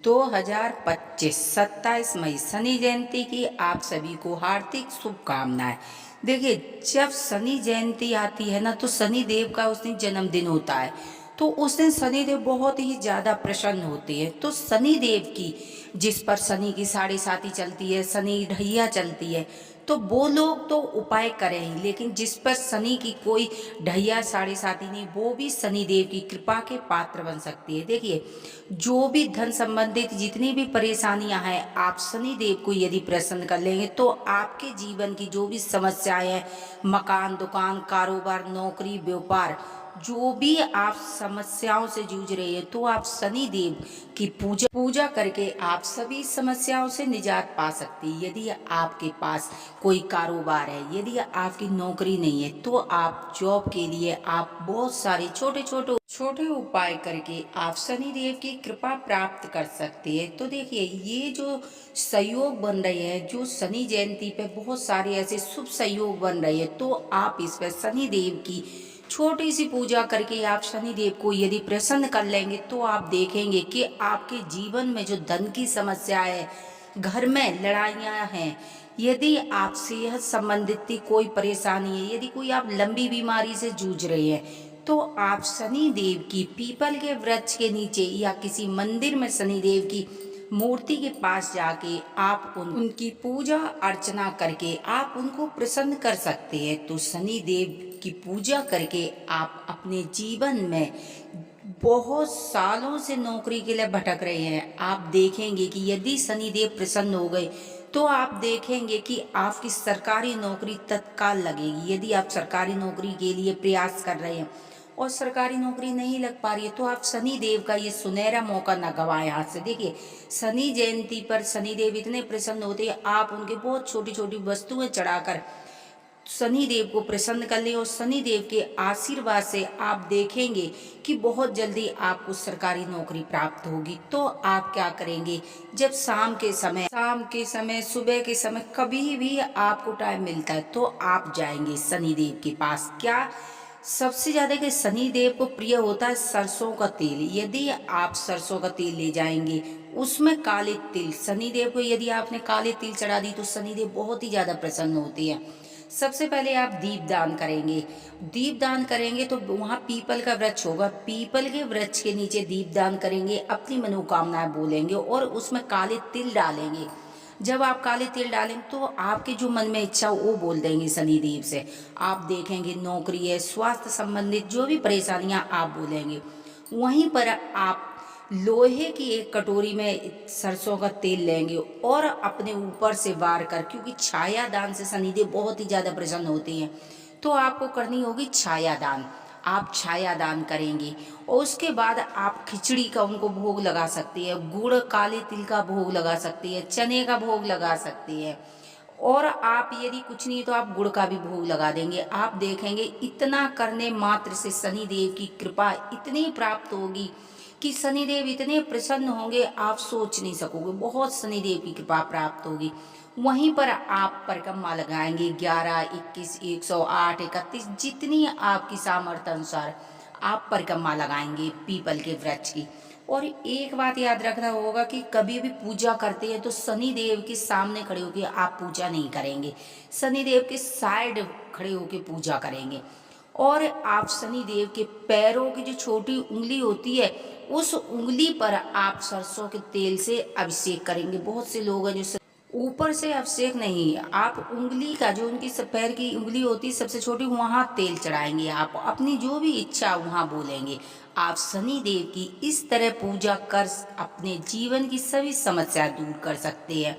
2025 27 मई शनि जयंती की आप सभी को हार्दिक शुभकामनाएं। देखिए, जब शनि जयंती आती है ना, तो शनि देव का उस दिन जन्मदिन होता है। तो उस दिन शनि देव बहुत ही ज़्यादा प्रसन्न होते हैं। तो शनि देव की, जिस पर शनि की साढ़े साती चलती है, शनि ढैया चलती है, तो वो लोग तो उपाय करें ही, लेकिन जिस पर शनि की कोई ढैया साढ़े साती नहीं, वो भी शनि देव की कृपा के पात्र बन सकती है। देखिए, जो भी धन संबंधित जितनी भी परेशानियां हैं, आप शनि देव को यदि प्रसन्न कर लेंगे तो आपके जीवन की जो भी समस्याएं हैं, मकान, दुकान, कारोबार, नौकरी, व्यापार, जो भी आप समस्याओं से जूझ रहे हैं, तो आप शनि देव की पूजा पूजा करके आप सभी समस्याओं से निजात पा सकती है। यदि आपके पास कोई कारोबार है, यदि आपकी नौकरी नहीं है, तो आप जॉब के लिए आप बहुत सारे छोटे छोटे उपाय करके आप शनि देव की कृपा प्राप्त कर सकते हैं। तो देखिए, ये जो सहयोग बन रहे हैं, जो शनि जयंती पे बहुत सारे ऐसे शुभ सहयोग बन रहे हैं, तो आप इस पर शनि देव की छोटी सी पूजा करके आप शनि देव को यदि प्रसन्न कर लेंगे, तो आप देखेंगे कि आपके जीवन में जो धन की समस्या है, घर में लड़ाइयाँ हैं, यदि आप सेहत संबंधित कोई परेशानी है, यदि कोई आप लंबी बीमारी से जूझ रहे हैं, तो आप शनि देव की पीपल के वृक्ष के नीचे या किसी मंदिर में शनि देव की मूर्ति के पास जाके आप उनकी पूजा अर्चना करके आप उनको प्रसन्न कर सकते हैं। तो शनि देव की पूजा करके आप अपने जीवन में बहुत सालों से नौकरी के लिए भटक रहे हैं, आप देखेंगे कि यदि शनि देव प्रसन्न हो गए, तो आप देखेंगे कि आपकी सरकारी नौकरी तत्काल लगेगी। यदि आप सरकारी नौकरी के लिए प्रयास कर रहे हैं और सरकारी नौकरी नहीं लग पा रही है, तो आप शनि देव का ये सुनहरा मौका न गवाएं हाथ से। देखिए, शनि जयंती पर शनि देव इतने प्रसन्न होते हैं, आप उनके बहुत छोटी छोटी वस्तुएं चढ़ाकर शनि देव को प्रसन्न कर लें, और शनि देव के आशीर्वाद से आप देखेंगे कि बहुत जल्दी आपको सरकारी नौकरी प्राप्त होगी। तो आप क्या करेंगे, जब शाम के समय, सुबह के समय, कभी भी आपको टाइम मिलता है, तो आप जाएंगे शनि देव के पास। क्या सबसे ज्यादा कि शनि देव को प्रिय होता है सरसों का तेल। यदि आप सरसों का तेल ले जाएंगे, उसमें काले तिल, शनि देव को यदि आपने काले तिल चढ़ा दी, तो शनि देव बहुत ही ज्यादा प्रसन्न होते हैं। सबसे पहले आप दीपदान करेंगे। दीपदान करेंगे तो वहाँ पीपल का वृक्ष होगा, पीपल के वृक्ष के नीचे दीपदान करेंगे, अपनी मनोकामनाएं बोलेंगे और उसमें काले तिल डालेंगे। जब आप काले तिल डालेंगे, तो आपके जो मन में इच्छा हो वो बोल देंगे शनि देव से। आप देखेंगे नौकरी है, स्वास्थ्य संबंधित जो भी परेशानियां आप बोलेंगे, वहीं पर आप लोहे की एक कटोरी में सरसों का तेल लेंगे और अपने ऊपर से वार कर, क्योंकि छाया दान से शनिदेव बहुत ही ज्यादा प्रसन्न होते हैं, तो आपको करनी होगी छाया दान। आप छाया दान करेंगे और उसके बाद आप खिचड़ी का उनको भोग लगा सकती है, गुड़ काले तिल का भोग लगा सकती है, चने का भोग लगा सकती है, और आप यदि कुछ नहीं तो आप गुड़ का भी भोग लगा देंगे। आप देखेंगे इतना करने मात्र से शनि देव की कृपा इतनी प्राप्त होगी कि शनिदेव इतने प्रसन्न होंगे, आप सोच नहीं सकोगे। बहुत शनिदेव की कृपा प्राप्त होगी। वहीं पर आप परिक्रमा लगाएंगे 11, 21, 108, 31, जितनी आपकी सामर्थ्य अनुसार आप परिक्रमा लगाएंगे पीपल के वृक्ष की। और एक बात याद रखना होगा कि कभी भी पूजा करते हैं तो शनि देव के सामने खड़े होकर आप पूजा नहीं करेंगे, शनि देव के साइड खड़े होकर पूजा करेंगे। और आप शनि देव के पैरों की जो छोटी उंगली होती है, उस उंगली पर आप सरसों के तेल से अभिषेक करेंगे। बहुत से लोग हैं जो ऊपर से अभिषेक नहीं, आप उंगली का जो उनकी पैर की उंगली होती है सबसे छोटी, वहां तेल चढ़ाएंगे। आप अपनी जो भी इच्छा वहां बोलेंगे। आप शनि देव की इस तरह पूजा कर अपने जीवन की सभी समस्या दूर कर सकते हैं।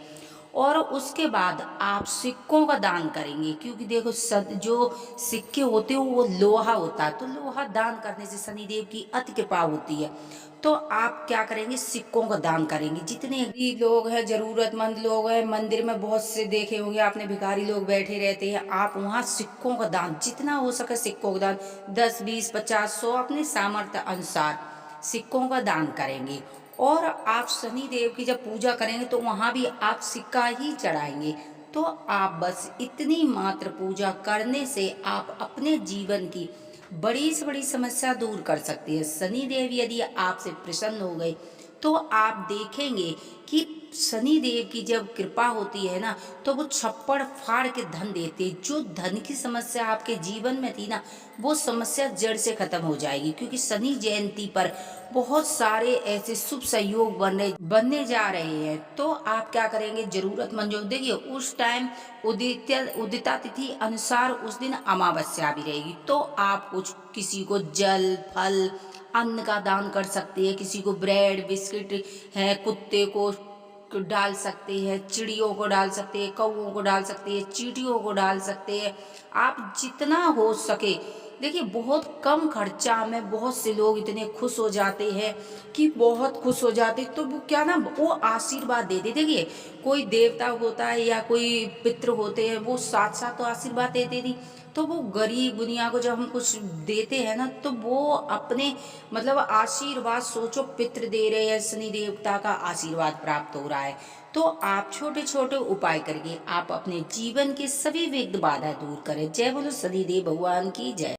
और उसके बाद आप सिक्कों का दान करेंगे, क्योंकि देखो जो सिक्के होते हैं वो लोहा होता है, तो लोहा दान करने से शनिदेव की अति कृपा होती है। तो आप क्या करेंगे, सिक्कों का दान करेंगे। जितने भी लोग हैं, जरूरतमंद लोग हैं, मंदिर में बहुत से देखे होंगे आपने, भिखारी लोग बैठे रहते हैं, आप वहाँ सिक्कों का दान जितना हो सके, सिक्कों का दान 10, 20, 50, 100 अपने सामर्थ्य अनुसार सिक्कों का दान करेंगे। और आप शनि देव की जब पूजा करेंगे तो वहां भी आप सिक्का ही चढ़ाएंगे। तो आप बस इतनी मात्र पूजा करने से आप अपने जीवन की बड़ी से बड़ी समस्या दूर कर सकती है। शनि देव यदि आपसे प्रसन्न हो गए, तो आप देखेंगे कि शनि देव की जब कृपा होती है ना, तो वो छप्पड़ फाड़ के धन देते। जो धन की समस्या आपके जीवन में थी ना, वो समस्या जड़ से खत्म हो जाएगी, क्योंकि शनि जयंती पर बहुत सारे ऐसे शुभ संयोग बनने जा रहे हैं। तो आप क्या करेंगे, जरूरतमंदों, देखिए उस टाइम उदिता तिथि अनुसार उस दिन अमावस्या भी रहेगी, तो आप कुछ किसी को जल फल अन्न का दान कर सकते हैं, किसी को ब्रेड बिस्किट है, कुत्ते को डाल सकते हैं, चिड़ियों को डाल सकते हैं, कौओं को डाल सकते हैं, चींटियों को डाल सकते हैं। आप जितना हो सके, देखिए बहुत कम खर्चा में बहुत से लोग इतने खुश हो जाते हैं कि बहुत खुश हो जाते, तो वो क्या ना, वो आशीर्वाद दे दे। देखिए कोई देवता होता है या कोई पितृ होते हैं, वो साथ साथ तो आशीर्वाद देते थी। तो वो गरीब दुनिया को जब हम कुछ देते हैं ना, तो वो अपने मतलब आशीर्वाद, सोचो पितृ दे रहे हैं, शनि देवता का आशीर्वाद प्राप्त हो रहा है। तो आप छोटे छोटे उपाय करके आप अपने जीवन के सभी विघ्न बाधा दूर करें। जय बोलो शनिदेव भगवान की जय।